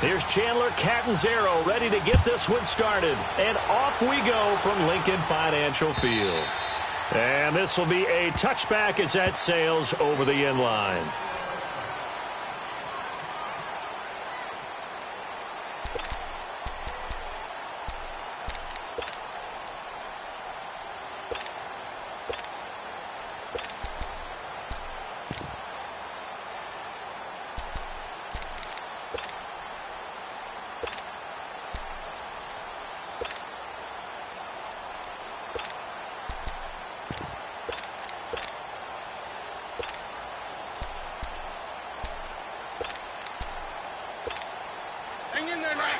Here's Chandler Catanzaro ready to get this one started. And off we go from Lincoln Financial Field. And this will be a touchback as that sails over the end line.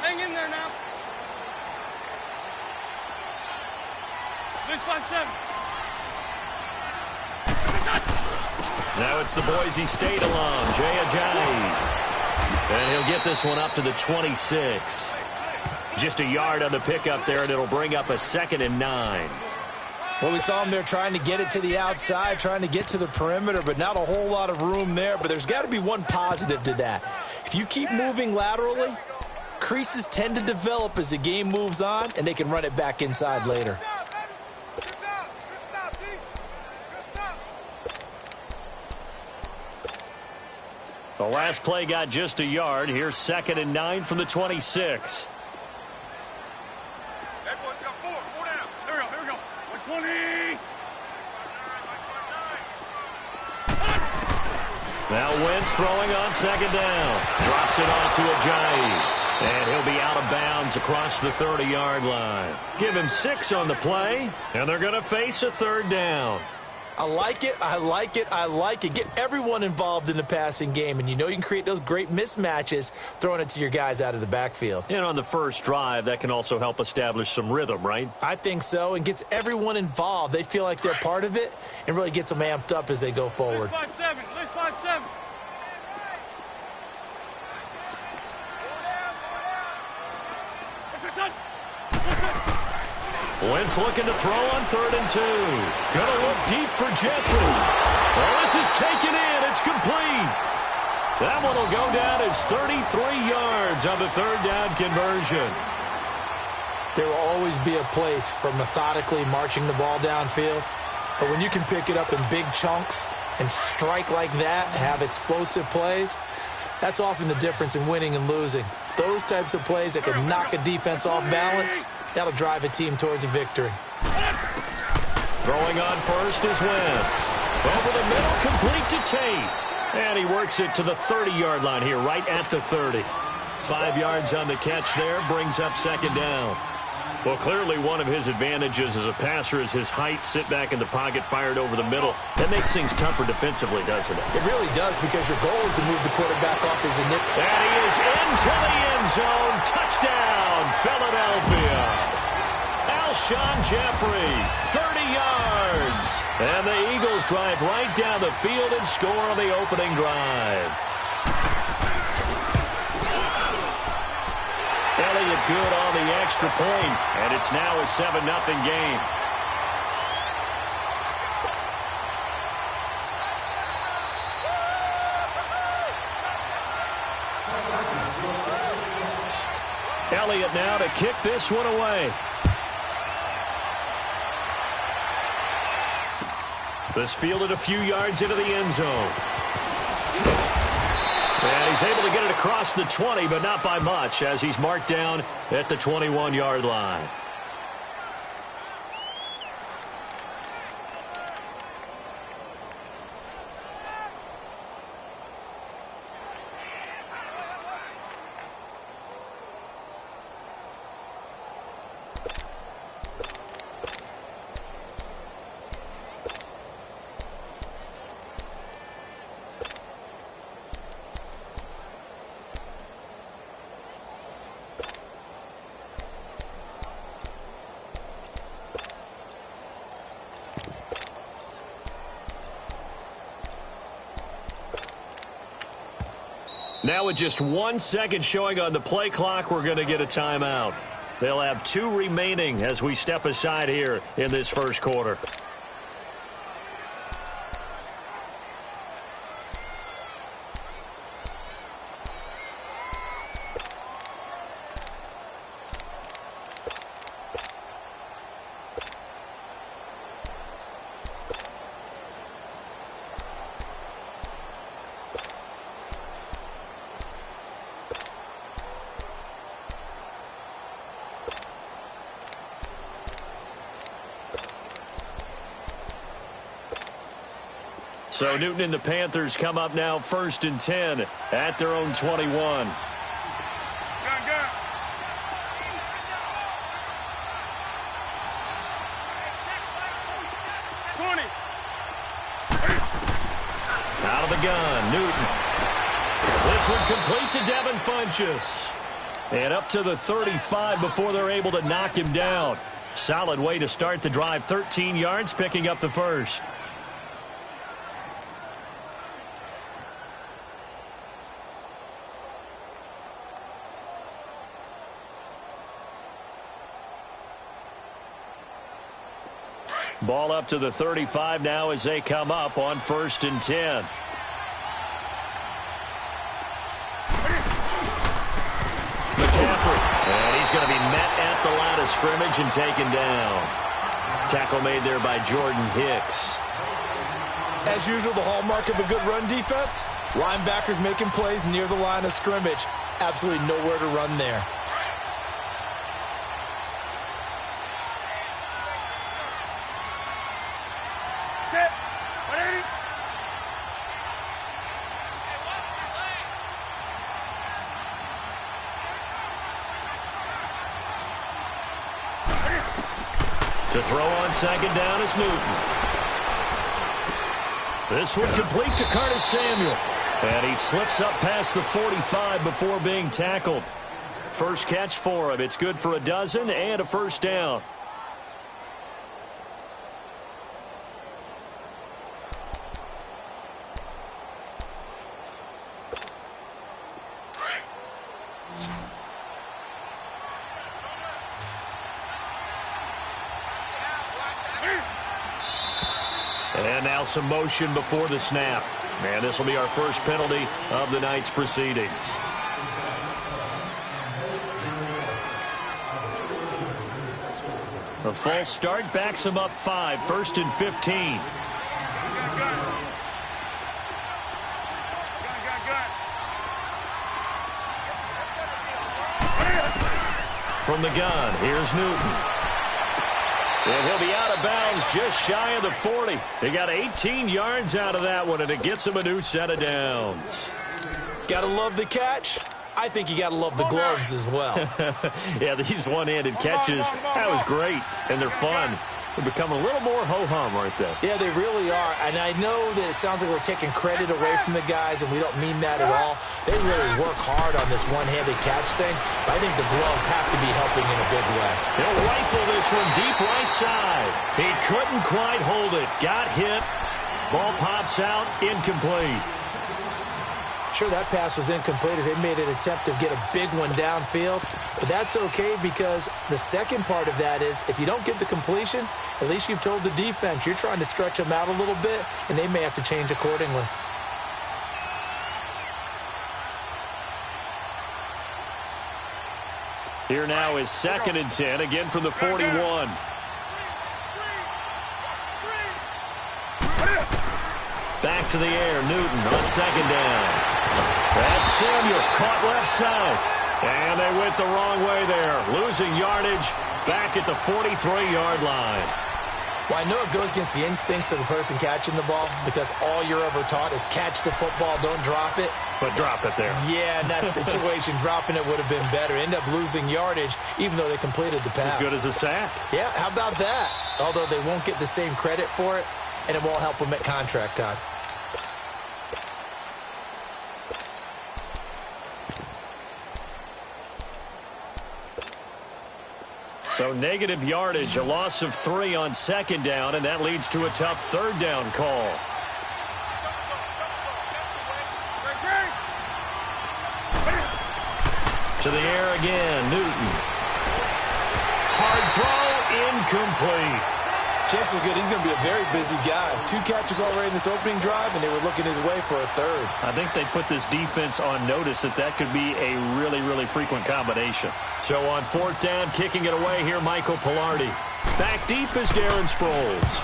Hang in there now. This 5-7. Now it's the Boise State alum, Jay Ajayi. And he'll get this one up to the 26. Just a yard on the pickup there, and it'll bring up a 2nd and 9. Well, we saw him there trying to get it to the outside, trying to get to the perimeter, but not a whole lot of room there. But there's got to be one positive to that. If you keep moving laterally, creases tend to develop as the game moves on, and they can run it back inside later. The last play got just a yard. Here's 2nd and 9 from the 26. That boy's got 4 down. Here we go. 120. Now Wentz throwing on 2nd down. Drops it off to Ajayi. And he'll be out of bounds across the 30-yard line. Give him 6 on the play, and they're going to face a 3rd down. I like it. I like it. I like it. Get everyone involved in the passing game, and you know you can create those great mismatches throwing it to your guys out of the backfield. And on the first drive, that can also help establish some rhythm, right? I think so, and gets everyone involved. They feel like they're part of it and really gets them amped up as they go forward. List 5-7. Wentz looking to throw on 3rd and 2. Gonna look deep for Jeffrey. Well, this is taken in. It's complete. That one will go down as 33 yards on the 3rd down conversion. There will always be a place for methodically marching the ball downfield. But when you can pick it up in big chunks and strike like that, have explosive plays, that's often the difference in winning and losing. Those types of plays that can knock a defense off balance, that'll drive a team towards a victory. Throwing on first is Wentz. Over the middle, complete to Tate. And he works it to the 30-yard line here, right at the 30. 5 yards on the catch there, brings up 2nd down. Well, clearly one of his advantages as a passer is his height. Sit back in the pocket, fired over the middle. That makes things tougher defensively, doesn't it? It really does, because your goal is to move the quarterback off his initial. And he is into the end zone. Touchdown, Philadelphia. Alshon Jeffrey, 30 yards. And the Eagles drive right down the field and score on the opening drive. Elliott good on the extra point, and it's now a 7-0 game. Elliott now to kick this one away. This fielded a few yards into the end zone. And he's able to get it across the 20, but not by much, as he's marked down at the 21-yard line. Now with just 1 second showing on the play clock, we're going to get a timeout. They'll have 2 remaining as we step aside here in this first quarter. So Newton and the Panthers come up now 1st and 10 at their own 21. Gun. 20. Out of the gun, Newton. This one complete to Devin Funchess. And up to the 35 before they're able to knock him down. Solid way to start the drive. 13 yards, picking up the first. Ball up to the 35 now as they come up on 1st and 10. And he's going to be met at the line of scrimmage and taken down. Tackle made there by Jordan Hicks. As usual, the hallmark of a good run defense, linebackers making plays near the line of scrimmage. Absolutely nowhere to run there. Set. 180. To throw on 2nd down is Newton. This one complete to Curtis Samuel. And he slips up past the 45 before being tackled. First catch for him. It's good for a dozen and a first down. And now some motion before the snap. And this will be our first penalty of the night's proceedings. A false start backs him up 5. 1st and 15. Gun. From the gun, here's Newton. And he'll be out of bounds just shy of the 40. They got 18 yards out of that one, and it gets him a new set of downs. Gotta love the catch. I think you gotta love the gloves as well. Yeah, these one-handed catches, that was great, and they're fun. They become a little more ho-hum, aren't they? Yeah, they really are. And I know that it sounds like we're taking credit away from the guys, and we don't mean that at all. They really work hard on this one-handed catch thing, but I think the gloves have to be helping in a big way. He'll rifle this one deep right side. He couldn't quite hold it. Got hit. Ball pops out, incomplete. Sure, that pass was incomplete as they made an attempt to get a big one downfield. But that's okay because the second part of that is if you don't get the completion, at least you've told the defense you're trying to stretch them out a little bit, and they may have to change accordingly. Here now is 2nd and 10, again from the 41. Back to the air, Newton on 2nd down. That's Samuel, caught left side. And they went the wrong way there. Losing yardage back at the 43-yard line. Well, I know it goes against the instincts of the person catching the ball because all you're ever taught is catch the football, don't drop it. But drop it there. Yeah, in that situation, dropping it would have been better. End up losing yardage even though they completed the pass. As good as a sack. Yeah, how about that? Although they won't get the same credit for it, and it won't help them at contract time. So negative yardage, a loss of 3 on 2nd down, and that leads to a tough 3rd down call. To the air again, Newton. Hard throw, incomplete. Chances are good he's going to be a very busy guy. 2 catches already in this opening drive, and they were looking his way for a 3rd. I think they put this defense on notice that that could be a really, really frequent combination. So on 4th down, kicking it away here, Michael Pilardi. Back deep is Darren Sproles.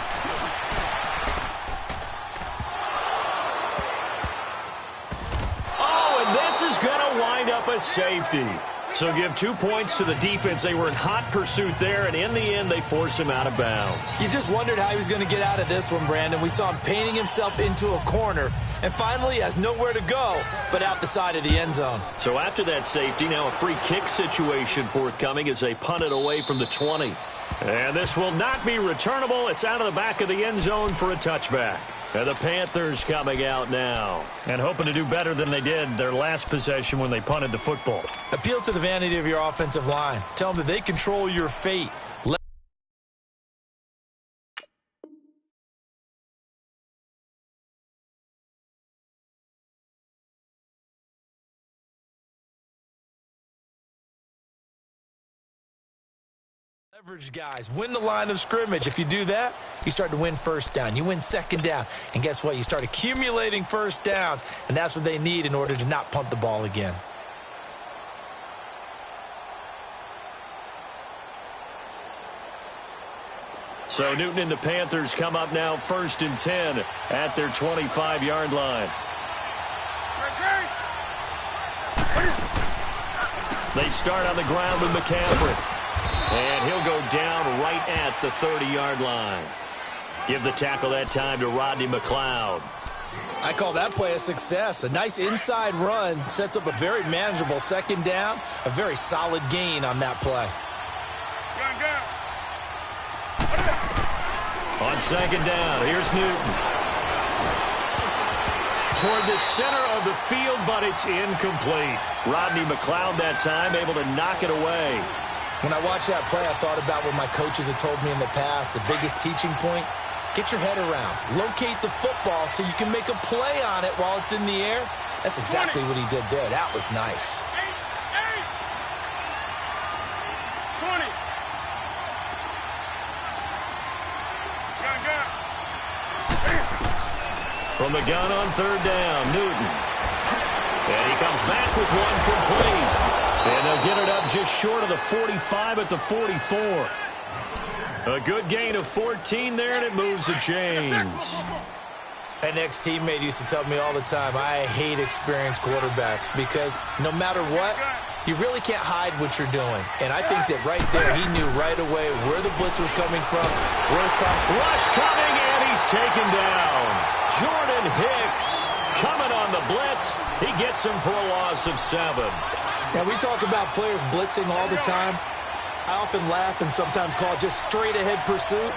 Oh, and this is going to wind up a safety. So give 2 points to the defense. They were in hot pursuit there, and in the end, they force him out of bounds. You just wondered how he was going to get out of this one, Brandon. We saw him painting himself into a corner, and finally has nowhere to go but out the side of the end zone. So after that safety, now a free kick situation forthcoming as they punt it away from the 20. And this will not be returnable. It's out of the back of the end zone for a touchback. And the Panthers coming out now and hoping to do better than they did their last possession when they punted the football. Appeal to the vanity of your offensive line. Tell them that they control your fate. Leverage guys, win the line of scrimmage. If you do that, you start to win first down. You win second down. And guess what? You start accumulating first downs. And that's what they need in order to not punt the ball again. So Newton and the Panthers come up now 1st and 10 at their 25-yard line. They start on the ground with McCaffrey. And he'll go down right at the 30-yard line. Give the tackle that time to Rodney McLeod. I call that play a success. A nice inside run sets up a very manageable second down. A very solid gain on that play. On second down, here's Newton. Toward the center of the field, but it's incomplete. Rodney McLeod that time able to knock it away. When I watched that play, I thought about what my coaches had told me in the past. The biggest teaching point, get your head around. Locate the football so you can make a play on it while it's in the air. That's exactly what he did there. That was nice. 20. From the gun on third down, Newton. And he comes back with one complete. And they'll get it up just short of the 45 at the 44. A good gain of 14 there, and it moves the chains. An ex-teammate used to tell me all the time, I hate experienced quarterbacks because no matter what, you really can't hide what you're doing. And I think that right there, he knew right away where the blitz was coming from, where his rush coming, and he's taken down. Jordan Hicks coming on the blitz. He gets him for a loss of 7. Now, we talk about players blitzing all the time. I often laugh and sometimes call it just straight-ahead pursuit.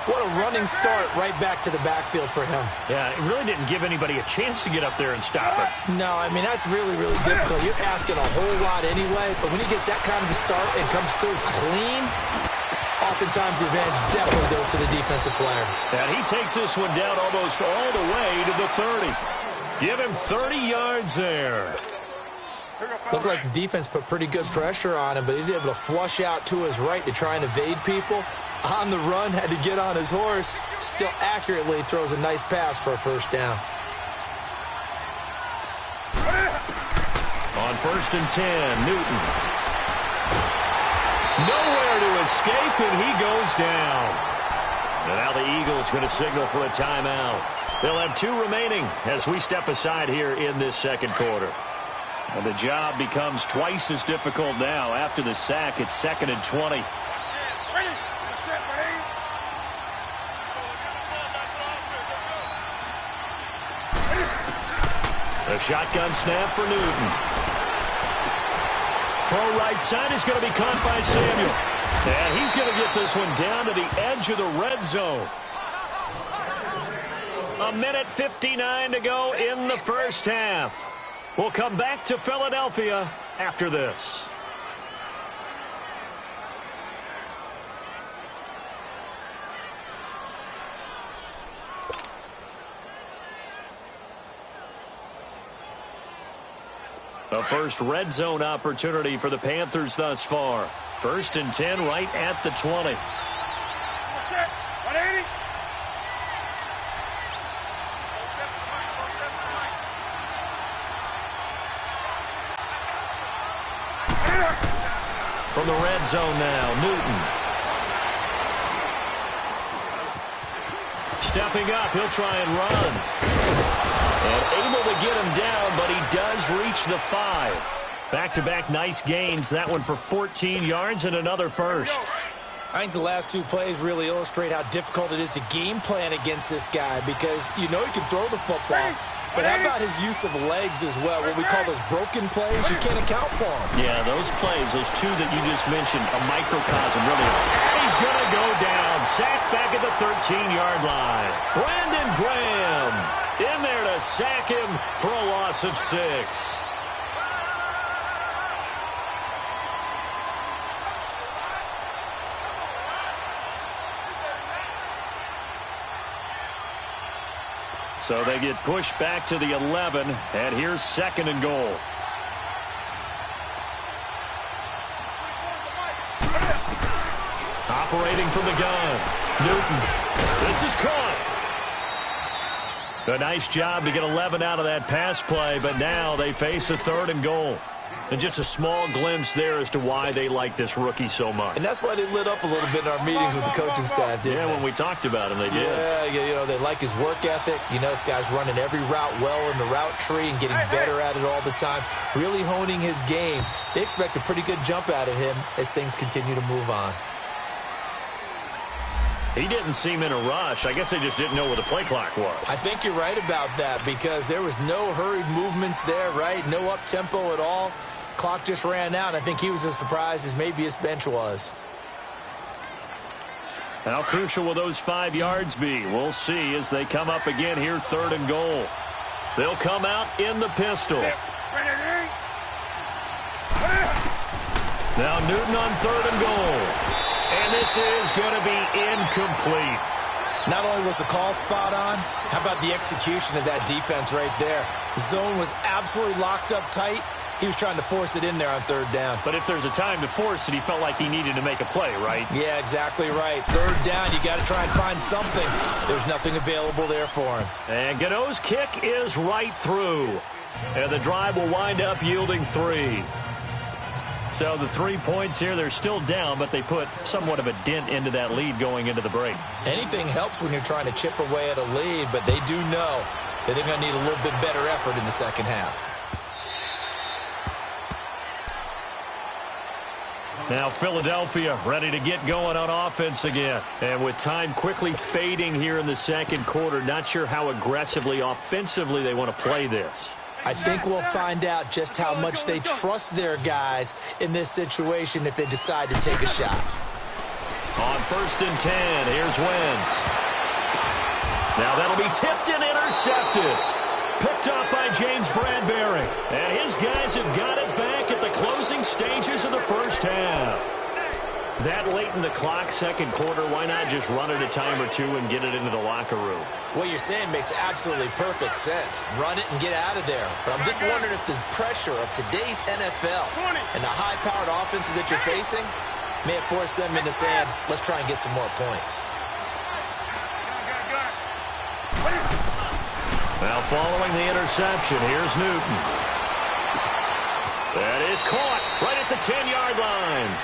What a running start right back to the backfield for him. Yeah, it really didn't give anybody a chance to get up there and stop it. No, I mean, that's really, really difficult. You're asking a whole lot anyway, but when he gets that kind of a start and comes through clean, oftentimes the advantage definitely goes to the defensive player. And he takes this one down almost all the way to the 30. Give him 30 yards there. Looked like the defense put pretty good pressure on him, but he's able to flush out to his right to try and evade people. On the run, had to get on his horse. Still accurately throws a nice pass for a first down. On 1st and 10, Newton. Nowhere to escape, and he goes down. And now the Eagles going to signal for a timeout. They'll have 2 remaining as we step aside here in this second quarter. And the job becomes twice as difficult now. After the sack, it's 2nd and 20. A shotgun snap for Newton. Throw right side is going to be caught by Samuel. And he's going to get this one down to the edge of the red zone. 1:59 to go in the first half. We'll come back to Philadelphia after this. A first red zone opportunity for the Panthers thus far. 1st and 10 right at the 20. 180. From the red zone now, Newton. Stepping up, he'll try and run. And able to get him down, but he does reach the 5. Back-to-back nice gains. That one for 14 yards and another first. I think the last two plays really illustrate how difficult it is to game plan against this guy because you know he can throw the football. But how about his use of legs as well? What we call those broken plays, you can't account for them. Yeah, those plays, those two that you just mentioned, a microcosm, really. And he's going to go down. Sacked back at the 13-yard line. Brandon Graham in there to sack him for a loss of 6. So they get pushed back to the 11, and here's 2nd and goal. Operating from the gun, Newton. This is caught. A nice job to get 11 out of that pass play, but now they face a 3rd and goal. And just a small glimpse there as to why they like this rookie so much. And that's why they lit up a little bit in our meetings with the coaching staff, didn't they? When we talked about him, they did. Yeah, you know, they like his work ethic. You know, this guy's running every route well in the route tree and getting better at it all the time, really honing his game. They expect a pretty good jump out of him as things continue to move on. He didn't seem in a rush. I guess they just didn't know where the play clock was. I think you're right about that because there was no hurried movements there, right? No up-tempo at all. Clock just ran out. I think he was as surprised as maybe his bench was. How crucial will those 5 yards be? We'll see as they come up again here, 3rd and goal. They'll come out in the pistol. Now Newton on 3rd and goal. And this is going to be incomplete. Not only was the call spot on, how about the execution of that defense right there? The zone was absolutely locked up tight. He was trying to force it in there on 3rd down. But if there's a time to force it, he felt like he needed to make a play, right? Yeah, exactly right. 3rd down, you got to try and find something. There's nothing available there for him. And Gano's kick is right through. And the drive will wind up yielding 3. So the 3 points here, they're still down, but they put somewhat of a dent into that lead going into the break. Anything helps when you're trying to chip away at a lead, but they do know that they're going to need a little bit better effort in the second half. Now Philadelphia ready to get going on offense again. And with time quickly fading here in the second quarter, not sure how aggressively offensively they want to play this. I think we'll find out just how much they trust their guys in this situation if they decide to take a shot. On 1st and 10, here's Wentz. Now that'll be tipped and intercepted. Picked up by James Bradbury. And his guys have got it back at the closing stages of the first half. That late in the clock, second quarter, why not just run it a time or two and get it into the locker room? What you're saying makes absolutely perfect sense. Run it and get out of there. But I'm just wondering if the pressure of today's NFL and the high-powered offenses that you're facing may have forced them into saying, let's try and get some more points. Now following the interception, here's Newton. That is caught right at the 10-yard line.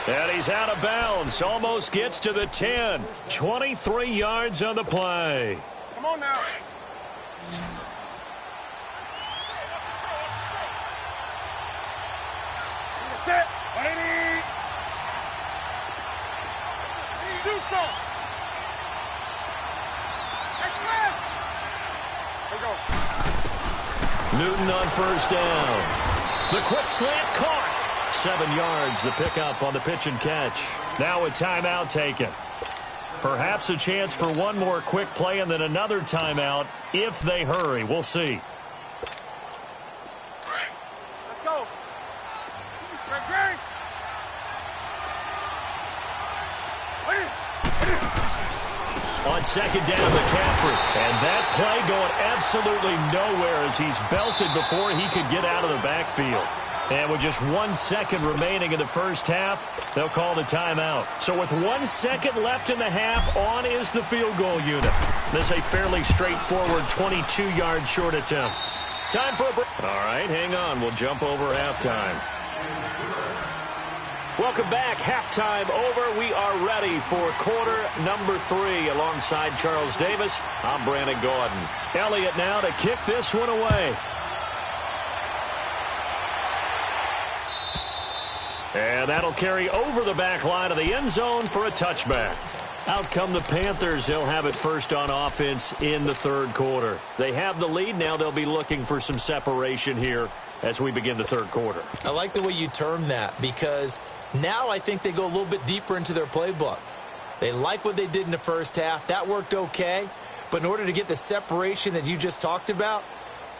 And he's out of bounds. Almost gets to the 10. 23 yards on the play. Come on now. Set. Ready. Do something. Newton on 1st down. The quick slant caught. 7 yards, the pickup on the pitch and catch. Now a timeout taken. Perhaps a chance for one more quick play and then another timeout if they hurry. We'll see. Let's go. Great. On 2nd down, McCaffrey. And that play going absolutely nowhere as he's belted before he could get out of the backfield. And with just 1 second remaining in the first half, they'll call the timeout. So with 1 second left in the half, on is the field goal unit. This is a fairly straightforward 22-yard short attempt. Time for a break. All right, hang on. We'll jump over halftime. Welcome back. Halftime over. We are ready for quarter number 3 alongside Charles Davis. I'm Brandon Gordon. Elliott now to kick this one away. And that'll carry over the back line of the end zone for a touchback. Out come the Panthers. They'll have it first on offense in the third quarter. They have the lead. Now they'll be looking for some separation here as we begin the third quarter. I like the way you termed that, because now I think they go a little bit deeper into their playbook. They like what they did in the first half. That worked okay. But in order to get the separation that you just talked about,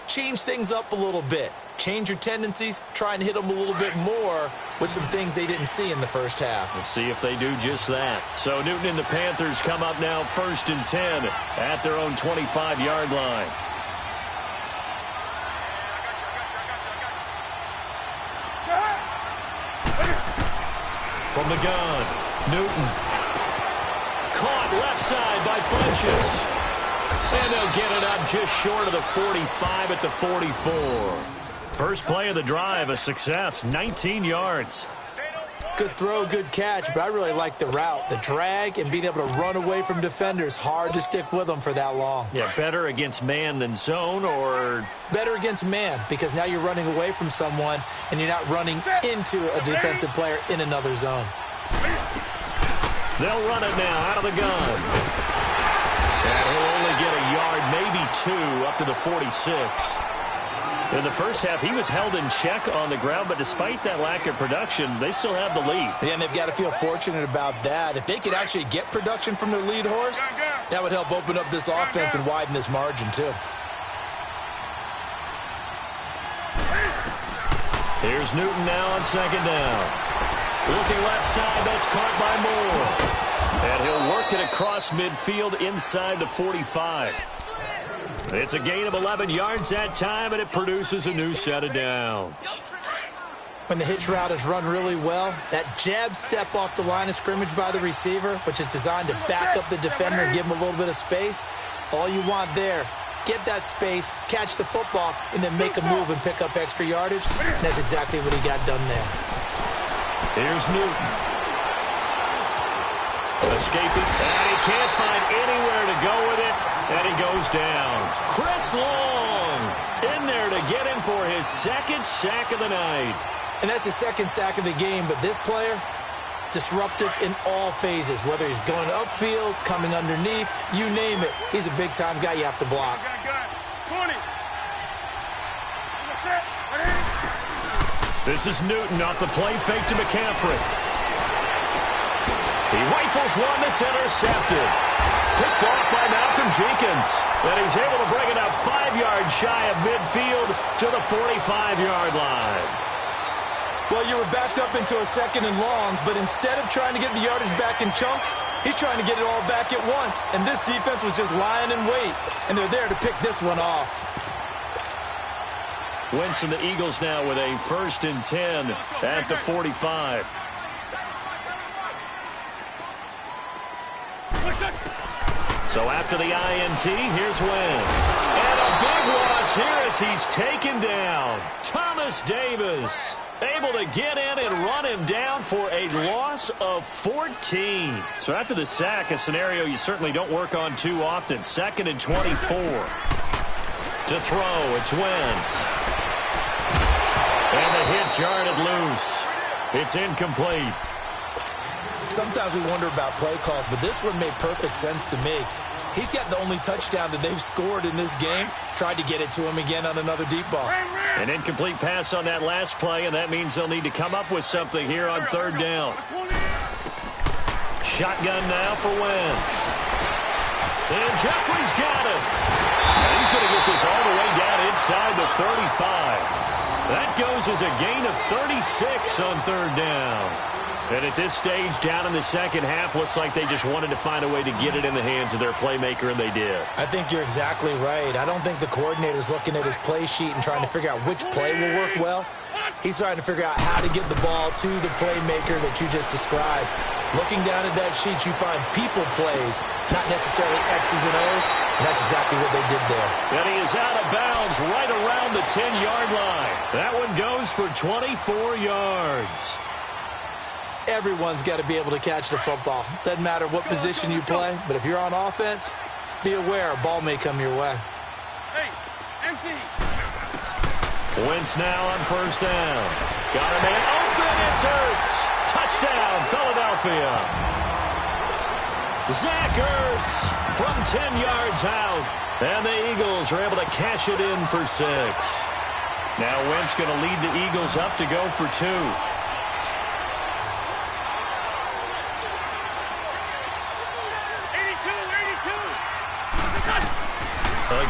change things up a little bit. Change your tendencies, try and hit them a little bit more with some things they didn't see in the first half. Let's see if they do just that. So Newton and the Panthers come up now 1st and 10 at their own 25-yard line. From the gun, Newton. Caught left side by Funchess. And they'll get it up just short of the 45 at the 44. First play of the drive, a success, 19 yards. Good throw, good catch, but I really like the route. The drag and being able to run away from defenders, hard to stick with them for that long. Yeah, better against man than zone, or? Better against man, because now you're running away from someone and you're not running into a defensive player in another zone. They'll run it now out of the gun. And he'll only get a yard, maybe 2, up to the 46. In the first half, he was held in check on the ground, but despite that lack of production, they still have the lead. Yeah, and they've got to feel fortunate about that. If they could actually get production from their lead horse, that would help open up this offense and widen this margin, too. Here's Newton now on 2nd down. Looking left side, that's caught by Moore. And he'll work it across midfield inside the 45. It's a gain of 11 yards that time, and it produces a new set of downs. When the hitch route is run really well, that jab step off the line of scrimmage by the receiver, which is designed to back up the defender and give him a little bit of space, all you want there, get that space, catch the football, and then make a move and pick up extra yardage. And that's exactly what he got done there. Here's Newton. Escaping, and he can't find anywhere to go with it, and he goes down. Chris Long in there to get him for his 2nd sack of the night. And that's his 2nd sack of the game, but this player, disruptive in all phases, whether he's going upfield, coming underneath, you name it. He's a big-time guy you have to block. 20. This is Newton off the play fake to McCaffrey. He rifles one that's intercepted. Picked off by Malcolm Jenkins. And he's able to bring it up 5 yards shy of midfield to the 45-yard line. Well, you were backed up into a 2nd and long, but instead of trying to get the yardage back in chunks, he's trying to get it all back at once. And this defense was just lying in wait, and they're there to pick this one off. Wentz and the Eagles now with a 1st and 10 at the 45. So after the INT, here's Wentz. And a big loss here as he's taken down. Thomas Davis able to get in and run him down for a loss of 14. So after the sack, a scenario you certainly don't work on too often. 2nd and 24. To throw, it's Wentz. And the hit jarred it loose. It's incomplete. Sometimes we wonder about play calls, but this one made perfect sense to me. He's got the only touchdown that they've scored in this game. Tried to get it to him again on another deep ball. An incomplete pass on that last play, and that means they'll need to come up with something here on 3rd down. Shotgun now for Wentz. And Jeffrey's got it. And he's going to get this all the way down inside the 35. That goes as a gain of 36 on 3rd down. And at this stage, down in the second half, looks like they just wanted to find a way to get it in the hands of their playmaker, and they did. I think you're exactly right. I don't think the coordinator's looking at his play sheet and trying to figure out which play will work well. He's trying to figure out how to get the ball to the playmaker that you just described. Looking down at that sheet, you find people plays, not necessarily X's and O's, and that's exactly what they did there. And he is out of bounds right around the 10-yard line. That one goes for 24 yards. Everyone's got to be able to catch the football. Doesn't matter what position you play, but if you're on offense, be aware a ball may come your way. Hey, empty. Wentz now on first down. Got a man open. It's Ertz. Touchdown, Philadelphia. Zach Ertz from 10 yards out. And the Eagles are able to cash it in for 6. Now Wentz going to lead the Eagles up to go for 2.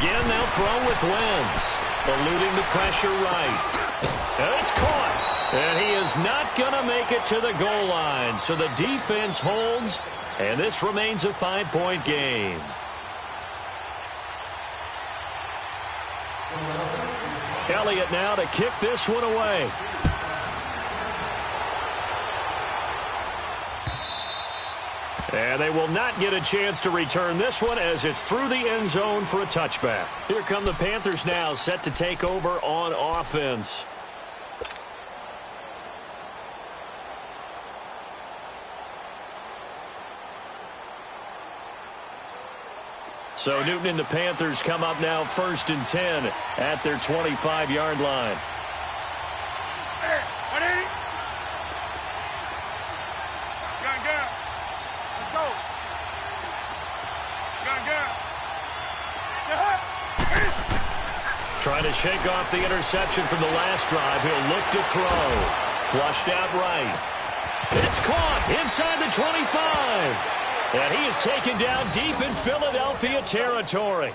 Again, they'll throw with Wentz. Eluding the pressure right. And it's caught. And he is not going to make it to the goal line. So the defense holds, and this remains a 5-point game. Elliott now to kick this one away. And they will not get a chance to return this one as it's through the end zone for a touchback. Here come the Panthers now, set to take over on offense. So Newton and the Panthers come up now 1st and 10 at their 25-yard line. Trying to shake off the interception from the last drive. He'll look to throw. Flushed out right. It's caught inside the 25. And he is taken down deep in Philadelphia territory.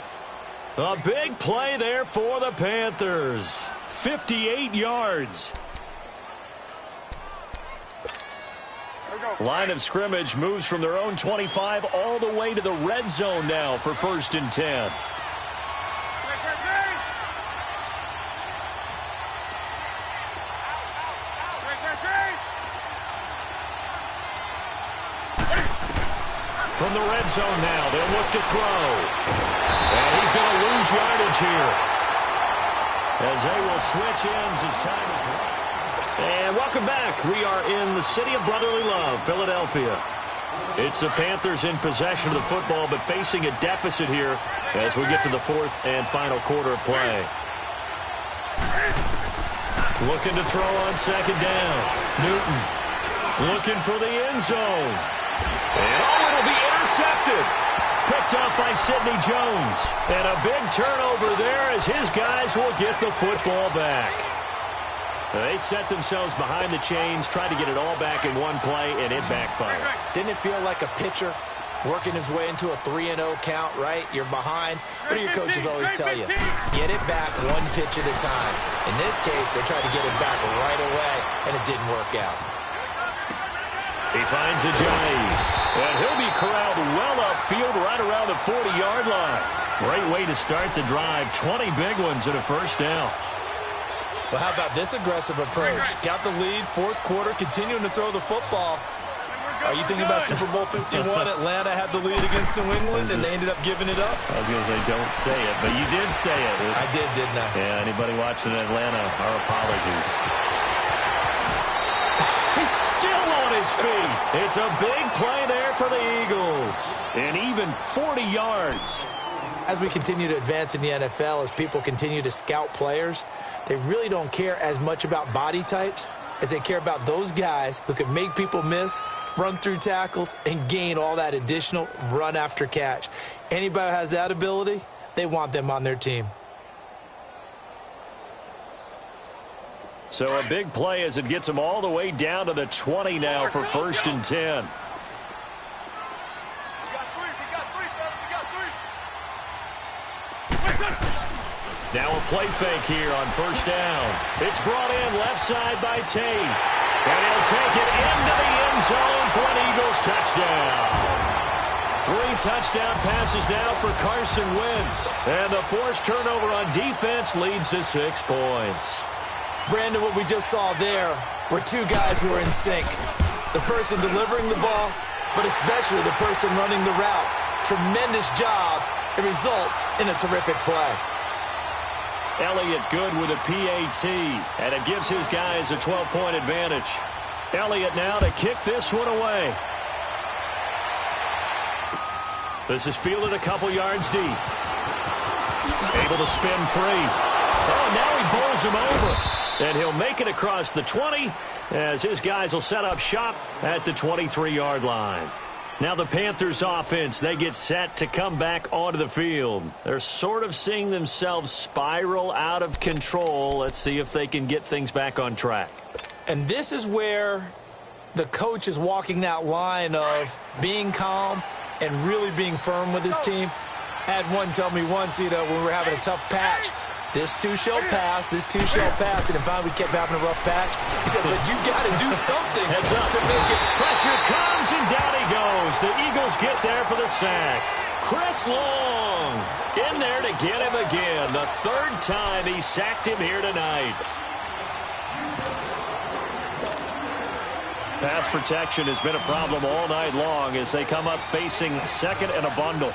A big play there for the Panthers. 58 yards. Line of scrimmage moves from their own 25 all the way to the red zone now for 1st and 10. From the red zone now, they'll look to throw. And he's going to lose yardage here. As they will switch ends as time is run. And welcome back. We are in the city of brotherly love, Philadelphia. It's the Panthers in possession of the football, but facing a deficit here as we get to the 4th and final quarter of play. Looking to throw on 2nd down. Newton looking for the end zone. And it'll be intercepted. Picked up by Sidney Jones. And a big turnover there as his guys will get the football back. They set themselves behind the chains, tried to get it all back in one play, and it backfired. Didn't it feel like a pitcher working his way into a 3-0 count, right? You're behind. What do your coaches always tell you? Get it back one pitch at a time. In this case, they tried to get it back right away, and it didn't work out. He finds Ajayi, and he'll be corralled well upfield right around the 40-yard line. Great way to start the drive. 20 big ones and a 1st down. Well, how about this aggressive approach? Got the lead, 4th quarter, continuing to throw the football. Are you thinking about Super Bowl 51? Atlanta had the lead against New England, and they ended up giving it up? I was going to say, don't say it, but you did say it. I did, didn't I? Yeah, anybody watching Atlanta, our apologies. He's still on his feet. It's a big play there for the Eagles. And even 40 yards. As we continue to advance in the NFL, as people continue to scout players, they really don't care as much about body types as they care about those guys who can make people miss, run through tackles, and gain all that additional run after catch. Anybody who has that ability, they want them on their team. So a big play as it gets them all the way down to the 20 now for 1st and 10. Now a play fake here on 1st down. It's brought in left side by Tate. And he'll take it into the end zone for an Eagles touchdown. 3 touchdown passes now for Carson Wentz. And the forced turnover on defense leads to 6 points. Brandon, what we just saw there were 2 guys who are in sync. The person delivering the ball, but especially the person running the route. Tremendous job. It results in a terrific play. Elliott good with a PAT, and it gives his guys a 12-point advantage. Elliott now to kick this one away. This is fielded a couple yards deep. Able to spin free. Oh, now he bowls him over. And he'll make it across the 20 as his guys will set up shop at the 23-yard line. Now the Panthers offense, they get set to come back onto the field. They're sort of seeing themselves spiral out of control. Let's see if they can get things back on track. And this is where the coach is walking that line of being calm and really being firm with his team. I had one tell me once, when we were having a tough patch, this too shall pass, this too shall pass. And finally we kept having a rough patch. He said, but you got to do something to make it. Pressure comes, and down he goes. The Eagles get there for the sack. Chris Long in there to get him again. The third time he sacked him here tonight. Pass protection has been a problem all night long as they come up facing second and a bundle.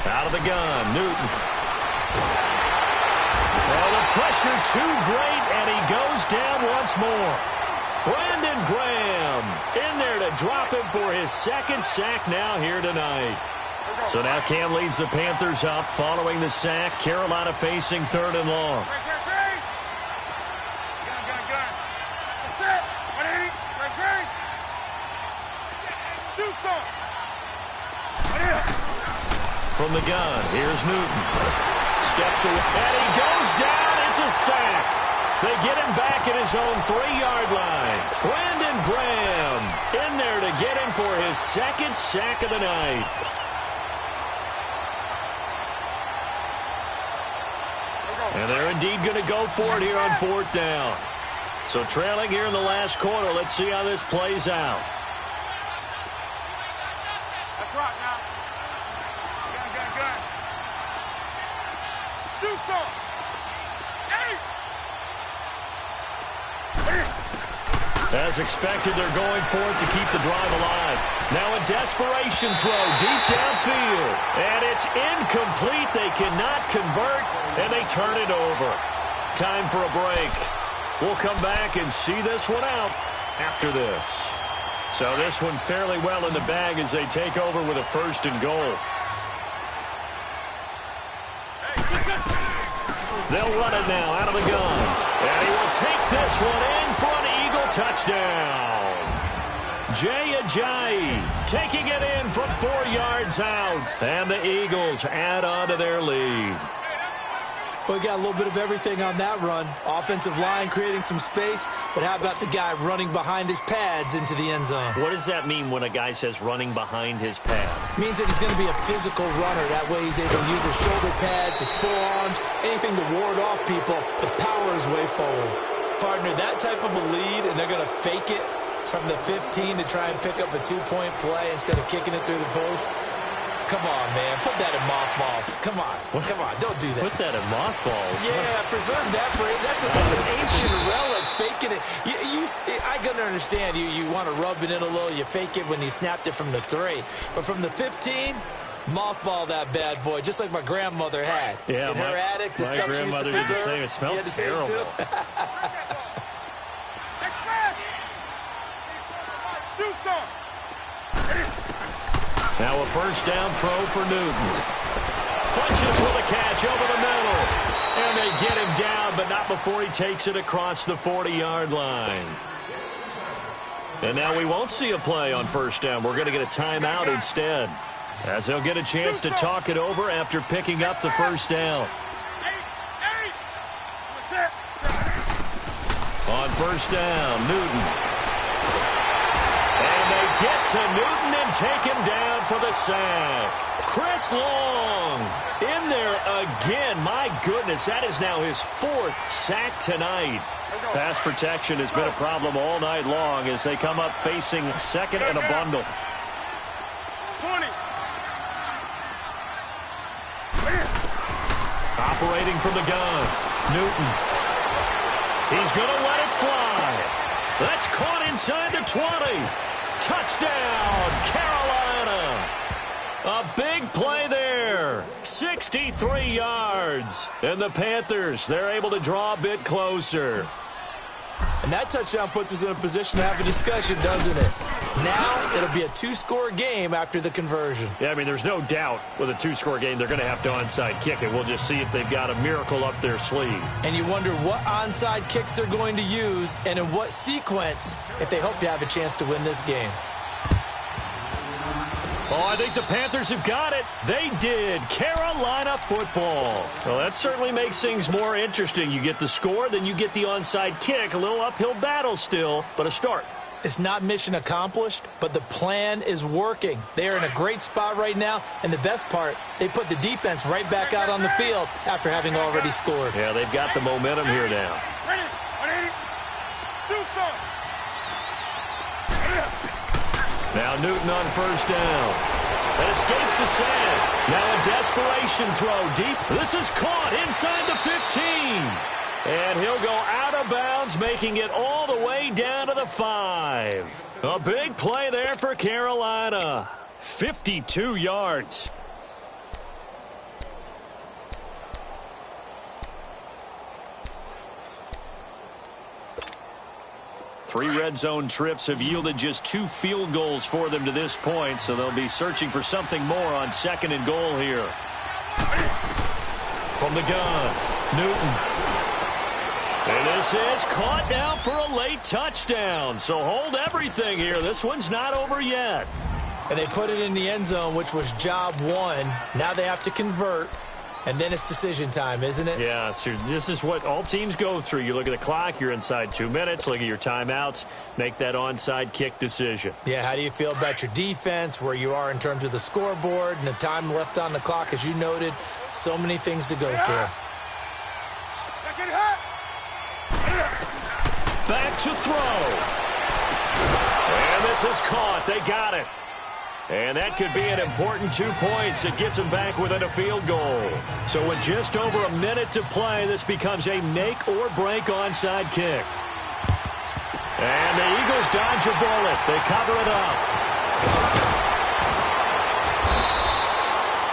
Out of the gun, Newton. Well, the pressure too great, and he goes down once more. Brandon Graham in there to drop him for his second sack now here tonight. So now Cam leads the Panthers up following the sack. Carolina facing third and long. From the gun, here's Newton. Steps away, and he goes down. It's a sack. They get him back at his own 3-yard line. Brandon Graham in there to get him for his second sack of the night. And they're indeed going to go for it here on fourth down. So trailing here in the last quarter, let's see how this plays out. As expected, they're going for it to keep the drive alive. Now a desperation throw deep downfield. And it's incomplete. They cannot convert, and they turn it over. Time for a break. We'll come back and see this one out after this. So this one fairly well in the bag as they take over with a first and goal. They'll run it now out of the gun. And he will take this one in for an Eagle touchdown. Jay Ajayi taking it in from 4 yards out. And the Eagles add on to their lead. We got a little bit of everything on that run. Offensive line creating some space, but how about the guy running behind his pads into the end zone? What does that mean when a guy says running behind his pad? Means that he's going to be a physical runner. That way he's able to use his shoulder pads, his forearms, anything to ward off people, but power his way forward. Partner, that type of a lead, and they're going to fake it from the 15 to try and pick up a 2-point play instead of kicking it through the posts. Come on, man. Put that in mothballs. Come on. Come on. Don't do that. Put that in mothballs. Yeah, preserve that for it. That's an ancient relic, faking it. I can understand you want to rub it in a little. You fake it when you snapped it from the 3. But from the 15, mothball that bad boy, just like my grandmother had. Yeah, in her attic, the stuff she used to preserve. It smelled terrible. Now a first down throw for Newton. Funches with a catch over the middle. And they get him down, but not before he takes it across the 40-yard line. And now we won't see a play on first down. We're going to get a timeout instead, as they'll get a chance to talk it over after picking up the first down. On first down, Newton. And they get to Newton and take him down for the sack. Chris Long in there again. My goodness, that is now his 4th sack tonight. Pass protection has been a problem all night long as they come up facing second and a bundle. 20. Operating from the gun, Newton. He's going to let it fly. That's caught inside the 20. Touchdown, Carolina. A big play there. 63 yards. And the Panthers, they're able to draw a bit closer. And that touchdown puts us in a position to have a discussion, doesn't it? Now it'll be a two-score game after the conversion. Yeah, I mean, there's no doubt with a two-score game they're going to have to onside kick it. We'll just see if they've got a miracle up their sleeve. And you wonder what onside kicks they're going to use and in what sequence if they hope to have a chance to win this game. Oh, I think the Panthers have got it. They did. Carolina football. Well, that certainly makes things more interesting. You get the score, then you get the onside kick. A little uphill battle still, but a start. It's not mission accomplished, but the plan is working. They are in a great spot right now, and the best part, they put the defense right back out on the field after having already scored. Yeah, they've got the momentum here now. Ready? 180. Do some. Now Newton on first down. That escapes the sack. Now a desperation throw deep. This is caught inside the 15. And he'll go out of bounds, making it all the way down to the 5. A big play there for Carolina. 52 yards. Three red zone trips have yielded just 2 field goals for them to this point, so they'll be searching for something more on 2nd and goal here. From the gun, Newton. And this is caught now for a late touchdown. So hold everything here. This one's not over yet. And they put it in the end zone, which was job 1. Now they have to convert. And then it's decision time, isn't it? Yeah, so this is what all teams go through. You look at the clock, you're inside 2 minutes, look at your timeouts, make that onside kick decision. Yeah, how do you feel about your defense, where you are in terms of the scoreboard, and the time left on the clock, as you noted, so many things to go through. Back to throw. And this is caught. They got it. And that could be an important 2 points. It gets them back within a field goal. So with just over a minute to play, this becomes a make or break onside kick. And the Eagles dodge a bullet. They cover it up.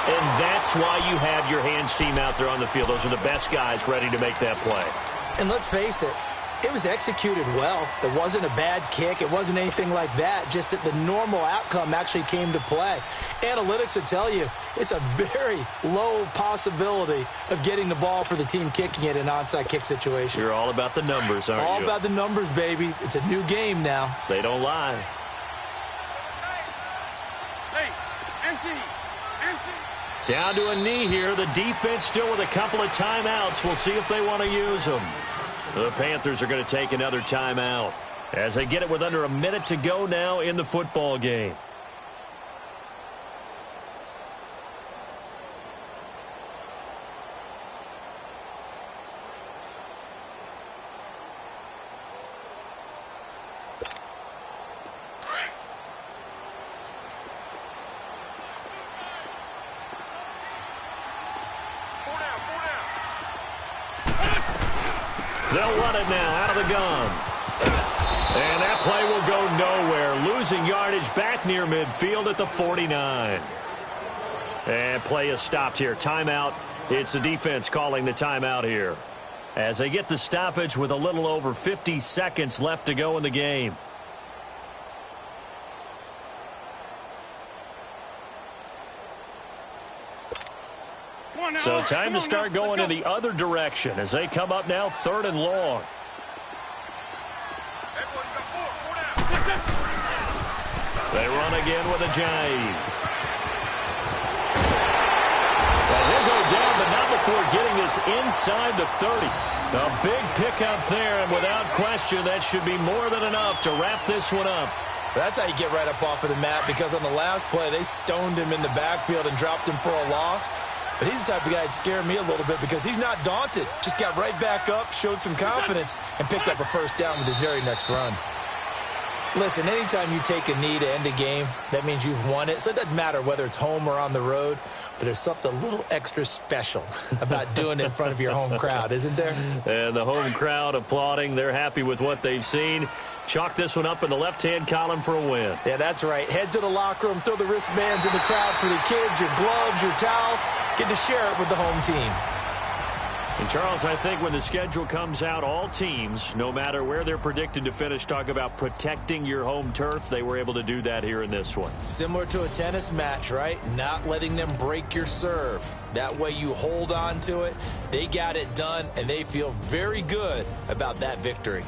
And that's why you have your hands team out there on the field. Those are the best guys ready to make that play. And let's face it, it was executed well. It wasn't a bad kick. It wasn't anything like that. Just that the normal outcome actually came to play. Analytics will tell you it's a very low possibility of getting the ball for the team kicking it in an onside kick situation. You're all about the numbers, aren't you? All about the numbers, baby. It's a new game now. They don't lie. Hey, empty. Down to a knee here. The defense still with a couple of timeouts. We'll see if they want to use them. The Panthers are going to take another timeout as they get it with under a minute to go now in the football game. They'll run it now out of the gun. And that play will go nowhere. Losing yardage back near midfield at the 49. And play is stopped here. Timeout. It's the defense calling the timeout here, as they get the stoppage with a little over 50 seconds left to go in the game. So time to start going in the other direction as they come up now 3rd and long. They run again with a jive. Well, he'll go down, but not before getting this inside the 30. A big pickup there, and without question, that should be more than enough to wrap this one up. That's how you get right up off of the mat, because on the last play, they stoned him in the backfield and dropped him for a loss. But he's the type of guy that scared me a little bit because he's not daunted. Just got right back up, showed some confidence, and picked up a first down with his very next run. Listen, anytime you take a knee to end a game, that means you've won it. So it doesn't matter whether it's home or on the road, but there's something a little extra special about doing it in front of your home crowd, isn't there? And the home crowd applauding. They're happy with what they've seen. Chalk this one up in the left-hand column for a win. Yeah, that's right. Head to the locker room, throw the wristbands in the crowd for the kids, your gloves, your towels. Get to share it with the home team. And, Charles, I think when the schedule comes out, all teams, no matter where they're predicted to finish, talk about protecting your home turf. They were able to do that here in this one. Similar to a tennis match, right? Not letting them break your serve. That way you hold on to it. They got it done, and they feel very good about that victory.